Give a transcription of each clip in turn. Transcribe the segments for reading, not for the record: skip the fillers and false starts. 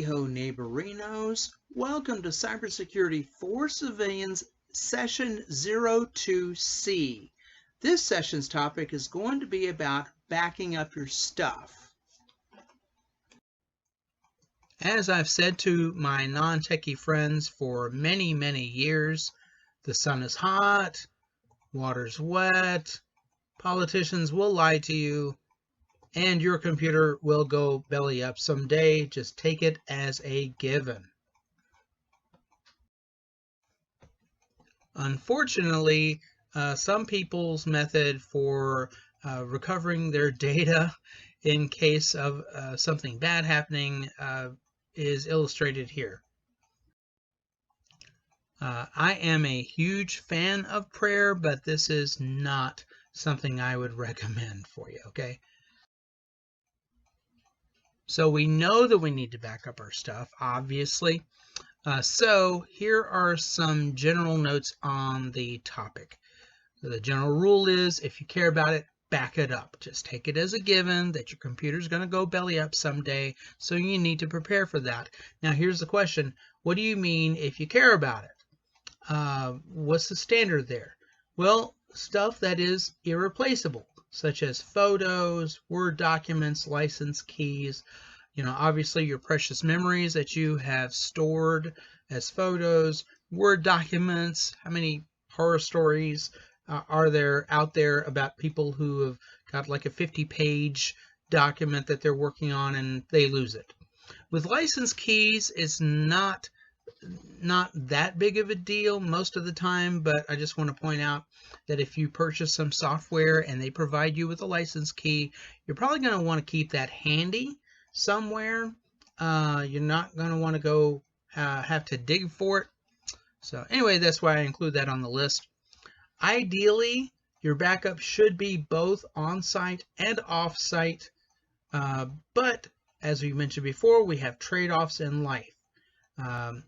Howdy-ho, neighborinos. Welcome to Cybersecurity for Civilians, Session 02C. This session's topic is going to be about backing up your stuff. As I've said to my non-techie friends for many, many years, the sun is hot, water's wet, politicians will lie to you, and your computer will go belly up someday. Just take it as a given. Unfortunately, some people's method for recovering their data in case of something bad happening is illustrated here. I am a huge fan of prayer, but this is not something I would recommend for you, okay? So we know that we need to back up our stuff, obviously. So here are some general notes on the topic. The general rule is, if you care about it, back it up. Just take it as a given that your computer's going to go belly up someday, so you need to prepare for that. Now here's the question. What do you mean if you care about it? What's the standard there? Well, stuff that is irreplaceable, such as photos, Word documents, license keys, obviously your precious memories that you have stored as photos, Word documents. How many horror stories are there out there about people who have got like a 50-page document that they're working on and they lose it? With license keys, it's not that big of a deal most of the time, but I just want to point out that if you purchase some software and they provide you with a license key, you're probably going to want to keep that handy somewhere. You're not going to want to go have to dig for it. So anyway, that's why I include that on the list. Ideally, your backup should be both on-site and off-site, but as we mentioned before, we have trade-offs in life.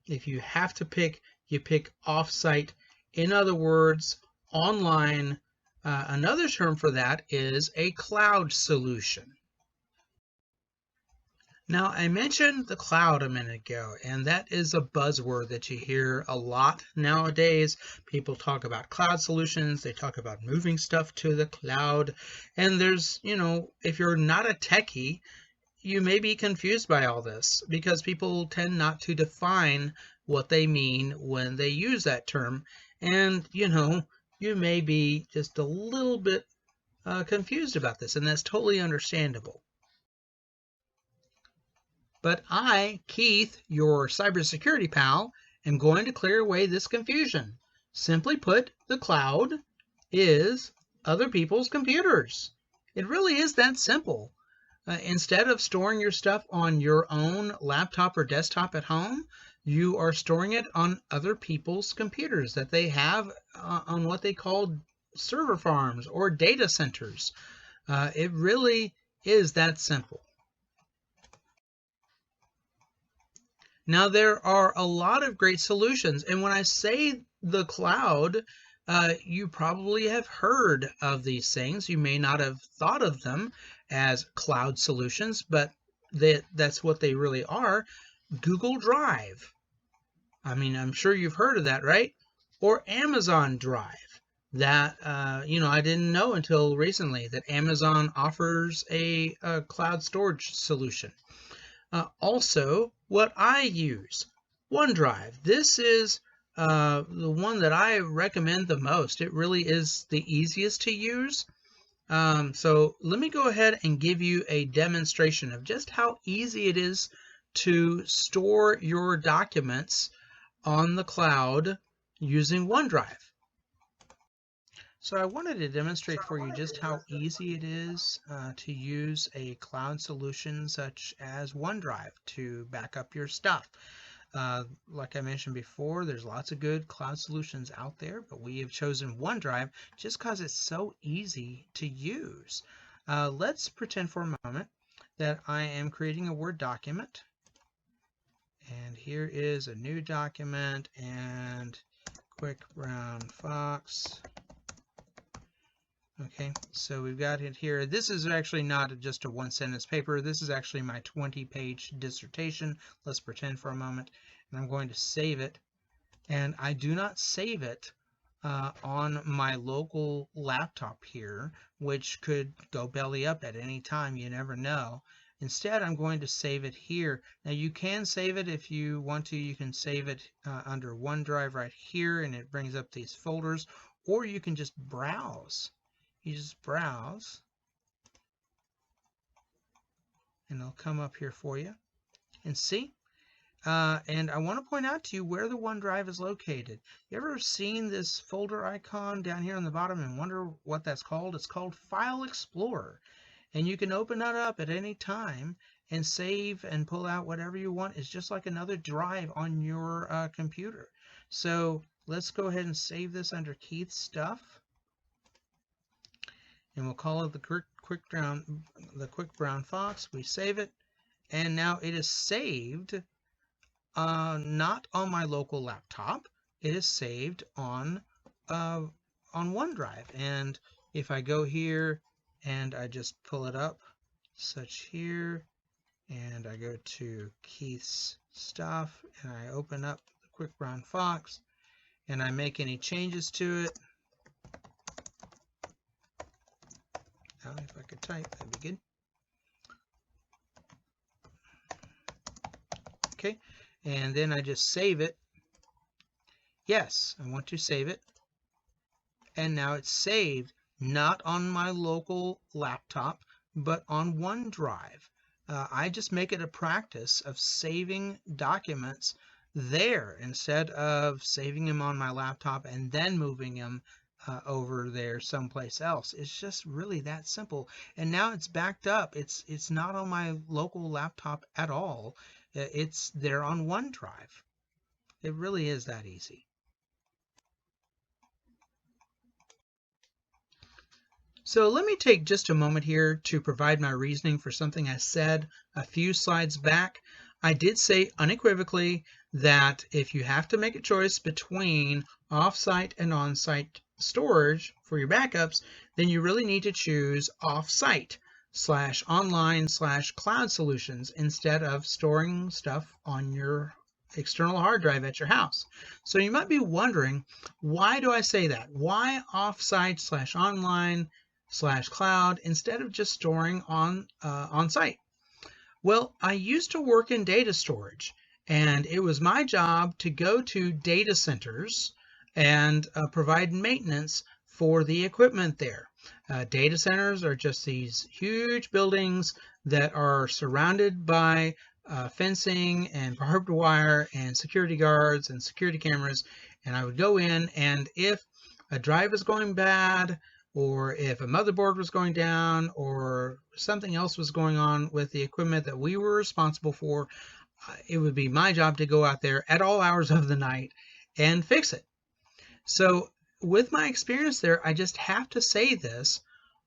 If you have to pick, you pick off-site. In other words, online. Another term for that is a cloud solution. Now, I mentioned the cloud a minute ago, and that is a buzzword that you hear a lot nowadays. People talk about cloud solutions, they talk about moving stuff to the cloud, and there's, if you're not a techie, you may be confused by all this because people tend not to define what they mean when they use that term. And, you may be just a little bit confused about this, and that's totally understandable. But I, Keith, your cybersecurity pal, am going to clear away this confusion. Simply put, the cloud is other people's computers. It really is that simple. Instead of storing your stuff on your own laptop or desktop at home, you are storing it on other people's computers that they have on what they call server farms or data centers. It really is that simple. Now, there are a lot of great solutions, and when I say the cloud, you probably have heard of these things. You may not have thought of them as cloud solutions, but that's what they really are. Google Drive. I mean, I'm sure you've heard of that, right? Or Amazon Drive. That, I didn't know until recently that Amazon offers a cloud storage solution. Also, what I use, OneDrive. This is the one that I recommend the most. It really is the easiest to use. So let me go ahead and give you a demonstration of just how easy it is to store your documents on the cloud using OneDrive. So I wanted to demonstrate for you just how easy it is to use a cloud solution such as OneDrive to back up your stuff. Like I mentioned before, there's lots of good cloud solutions out there, but we have chosen OneDrive just because it's so easy to use. Let's pretend for a moment that I am creating a Word document. And here is a new document, and quick brown fox. Okay, so we've got it here. This is actually not just a one-sentence paper. This is actually my 20-page dissertation. Let's pretend for a moment. And I'm going to save it. And I do not save it on my local laptop here, which could go belly up at any time. You never know. Instead, I'm going to save it here. Now, you can save it if you want to. You can save it under OneDrive right here, and it brings up these folders. Or you can just browse. You just browse, and it'll come up here for you. And see? And I want to point out to you where the OneDrive is located. You ever seen this folder icon down here on the bottom and wonder what that's called? It's called File Explorer. And you can open that up at any time and save and pull out whatever you want. It's just like another drive on your computer. So let's go ahead and save this under Keith's stuff. And we'll call it the quick brown fox. We save it, and now it is saved not on my local laptop. It is saved on OneDrive. And if I go here and I just pull it up, such here, and I go to Keith's stuff, and I open up the quick brown fox, and I make any changes to it. If I could type, that'd be good. Okay, and then I just save it. Yes, I want to save it. And now it's saved, not on my local laptop, but on OneDrive. I just make it a practice of saving documents there instead of saving them on my laptop and then moving them over there someplace else. It's just really that simple. And now it's backed up. It's not on my local laptop at all. It's there on OneDrive. It really is that easy. So let me take just a moment here to provide my reasoning for something I said a few slides back. I did say unequivocally that if you have to make a choice between offsite and onsite storage for your backups, then you really need to choose offsite / online / cloud solutions instead of storing stuff on your external hard drive at your house. So you might be wondering, why do I say that? Why offsite / online / cloud instead of just storing on site? Well, I used to work in data storage, and it was my job to go to data centers and provide maintenance for the equipment there. Data centers are just these huge buildings that are surrounded by fencing and barbed wire and security guards and security cameras. And I would go in, and if a drive was going bad, or if a motherboard was going down, or something else was going on with the equipment that we were responsible for, it would be my job to go out there at all hours of the night and fix it. So with my experience there, I just have to say this: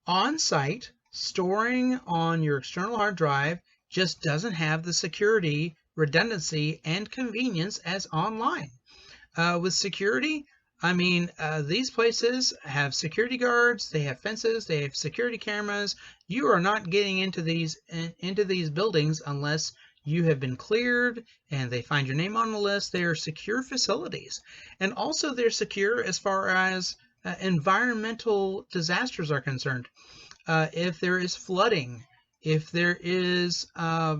on-site storing on your external hard drive just doesn't have the security, redundancy, and convenience as online. With security, I mean, these places have security guards, they have fences, they have security cameras. You are not getting into these buildings unless you have been cleared and they find your name on the list. They are secure facilities. And also they're secure as far as environmental disasters are concerned. If there is flooding, if there is a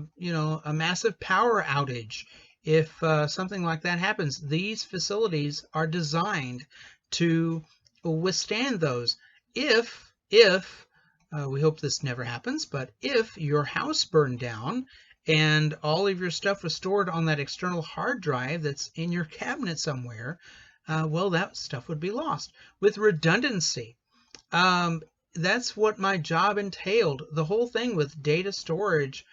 massive power outage, if something like that happens, these facilities are designed to withstand those. If we hope this never happens, but if your house burned down and all of your stuff was stored on that external hard drive that's in your cabinet somewhere, well, that stuff would be lost. With redundancy, that's what my job entailed. The whole thing with data storage,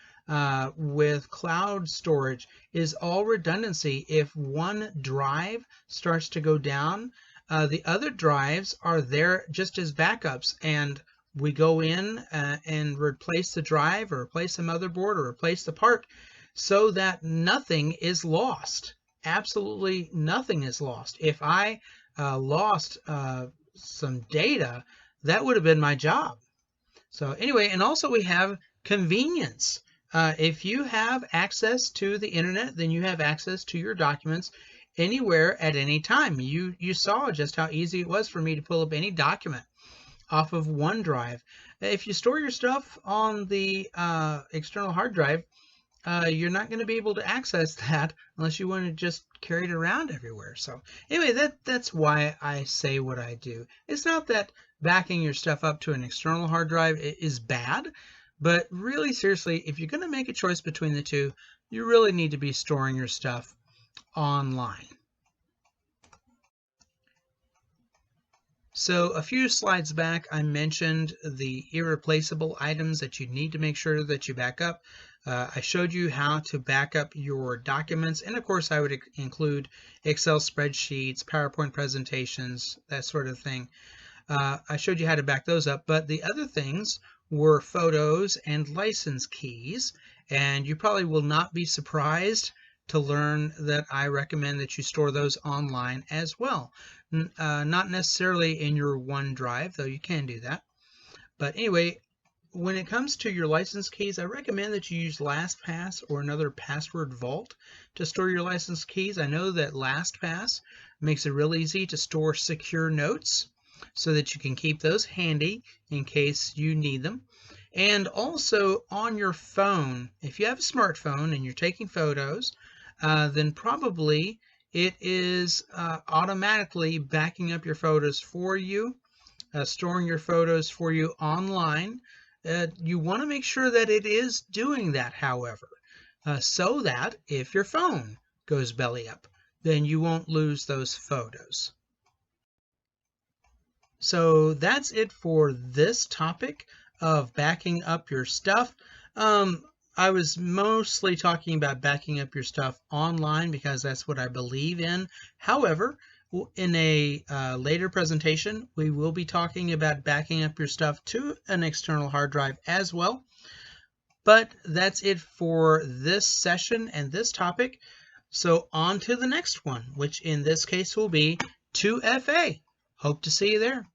with cloud storage, is all redundancy. If one drive starts to go down, the other drives are there just as backups, and we go in and replace the drive or replace the motherboard or replace the part so that nothing is lost. Absolutely nothing is lost. If I lost some data, that would have been my job. So anyway, and also we have convenience. If you have access to the internet, then you have access to your documents anywhere at any time. You saw just how easy it was for me to pull up any document off of OneDrive. If you store your stuff on the external hard drive, you're not going to be able to access that unless you want to just carry it around everywhere. So anyway, that's why I say what I do. It's not that backing your stuff up to an external hard drive is bad, but really seriously, if you're going to make a choice between the two, you really need to be storing your stuff online. So a few slides back, I mentioned the irreplaceable items that you need to make sure that you back up. I showed you how to back up your documents, and of course I would include Excel spreadsheets, PowerPoint presentations, that sort of thing. I showed you how to back those up, but the other things were photos and license keys, and you probably will not be surprised to learn that I recommend that you store those online as well. Not necessarily in your OneDrive, though you can do that. But anyway, when it comes to your license keys, I recommend that you use LastPass or another password vault to store your license keys. I know that LastPass makes it real easy to store secure notes so that you can keep those handy in case you need them. And also on your phone, if you have a smartphone and you're taking photos, then probably it is automatically backing up your photos for you, storing your photos for you online. You want to make sure that it is doing that, however, so that if your phone goes belly up, then you won't lose those photos. So that's it for this topic of backing up your stuff. I was mostly talking about backing up your stuff online because that's what I believe in. However, in a later presentation, we will be talking about backing up your stuff to an external hard drive as well. But that's it for this session and this topic. So on to the next one, which in this case will be 2FA. Hope to see you there.